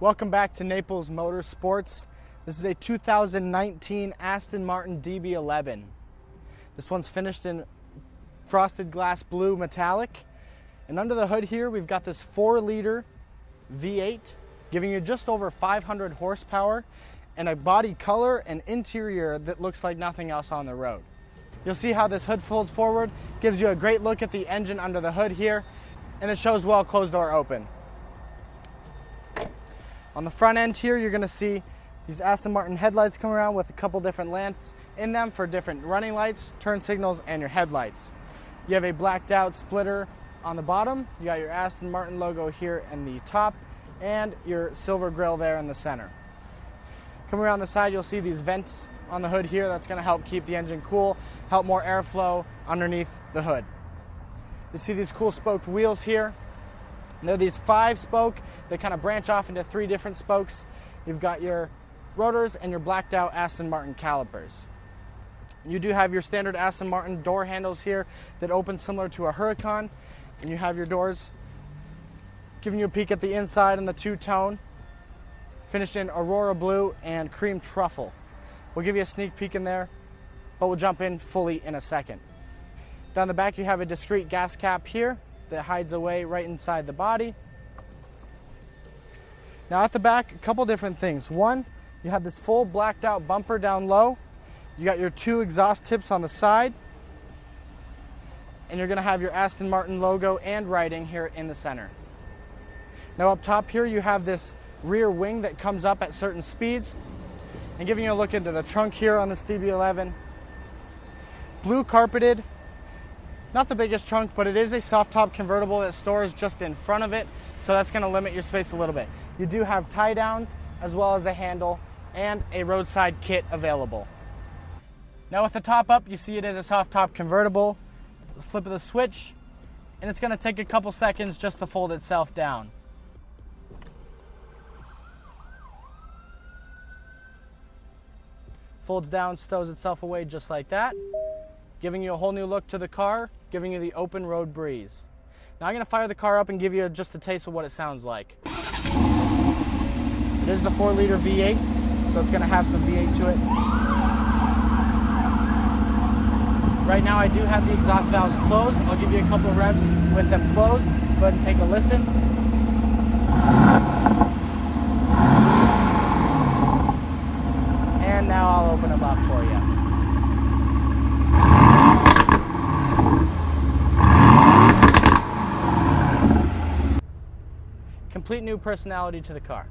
Welcome back to Naples Motorsports. This is a 2019 Aston Martin DB11. This one's finished in frosted glass blue metallic. And under the hood here, we've got this 4-liter V8, giving you just over 500 horsepower and a body color and interior that looks like nothing else on the road. You'll see how this hood folds forward, gives you a great look at the engine under the hood here, and it shows well closed door open. On the front end here, you're going to see these Aston Martin headlights come around with a couple different lamps in them for different running lights, turn signals, and your headlights. You have a blacked out splitter on the bottom. You got your Aston Martin logo here in the top and your silver grille there in the center. Coming around the side, you'll see these vents on the hood here. That's going to help keep the engine cool, help more airflow underneath the hood. You see these cool spoked wheels here. They're these 5-spoke. They kind of branch off into 3 different spokes. You've got your rotors and your blacked out Aston Martin calipers. You do have your standard Aston Martin door handles here that open similar to a Huracan. And you have your doors giving you a peek at the inside in the 2-tone, finished in Aurora Blue and Cream Truffle. We'll give you a sneak peek in there, but we'll jump in fully in a second. Down the back, you have a discrete gas cap here that hides away right inside the body. Now at the back, a couple different things. One, you have this full blacked out bumper down low. You got your 2 exhaust tips on the side. And you're gonna have your Aston Martin logo and writing here in the center. Now up top here, you have this rear wing that comes up at certain speeds. And giving you a look into the trunk here on this DB11. Blue carpeted. Not the biggest trunk, but it is a soft top convertible that stores just in front of it, so that's going to limit your space a little bit. You do have tie downs as well as a handle and a roadside kit available. Now with the top up, you see it is a soft top convertible. The flip of the switch, and it's going to take a couple seconds just to fold itself down. Folds down, stows itself away just like that, giving you a whole new look to the car, giving you the open road breeze. Now I'm going to fire the car up and give you just a taste of what it sounds like. It is the 4-liter V8, so it's going to have some V8 to it. Right now I do have the exhaust valves closed. I'll give you a couple of revs with them closed. Go ahead and take a listen. And now I'll open them up for you. Complete new personality to the car.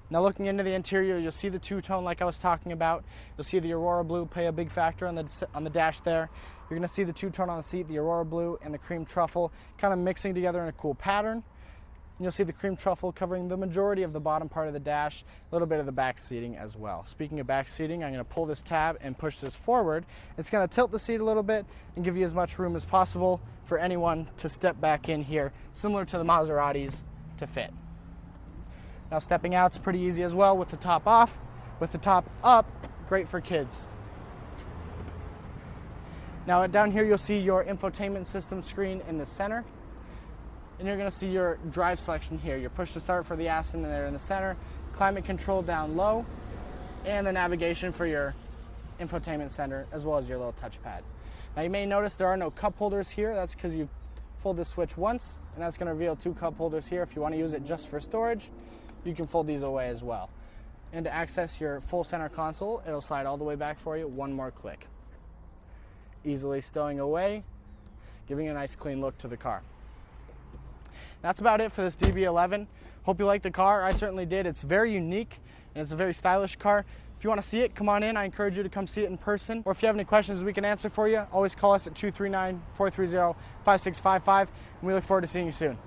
Now looking into the interior, you'll see the 2-tone like I was talking about. You'll see the Aurora Blue play a big factor on the dash there. You're going to see the 2-tone on the seat, the Aurora Blue and the Cream Truffle kind of mixing together in a cool pattern. And you'll see the Cream Truffle covering the majority of the bottom part of the dash, a little bit of the back seating as well. Speaking of back seating, I'm going to pull this tab and push this forward. It's going to tilt the seat a little bit and give you as much room as possible for anyone to step back in here, similar to the Maseratis, to fit. Now stepping out's pretty easy as well with the top off. With the top up, great for kids. Now down here you'll see your infotainment system screen in the center. And you're going to see your drive selection here. Your push to start for the Aston there in the center, climate control down low, and the navigation for your infotainment center as well as your little touchpad. Now you may notice there are no cup holders here. That's because you fold this switch once, and that's going to reveal 2 cup holders here. If you want to use it just for storage, you can fold these away as well. And to access your full center console, it'll slide all the way back for you, 1 more click. Easily stowing away, giving a nice clean look to the car. That's about it for this DB11. Hope you liked the car. I certainly did. It's very unique and it's a very stylish car. If you want to see it, come on in. I encourage you to come see it in person. Or if you have any questions we can answer for you, always call us at 239-430-5655. And we look forward to seeing you soon.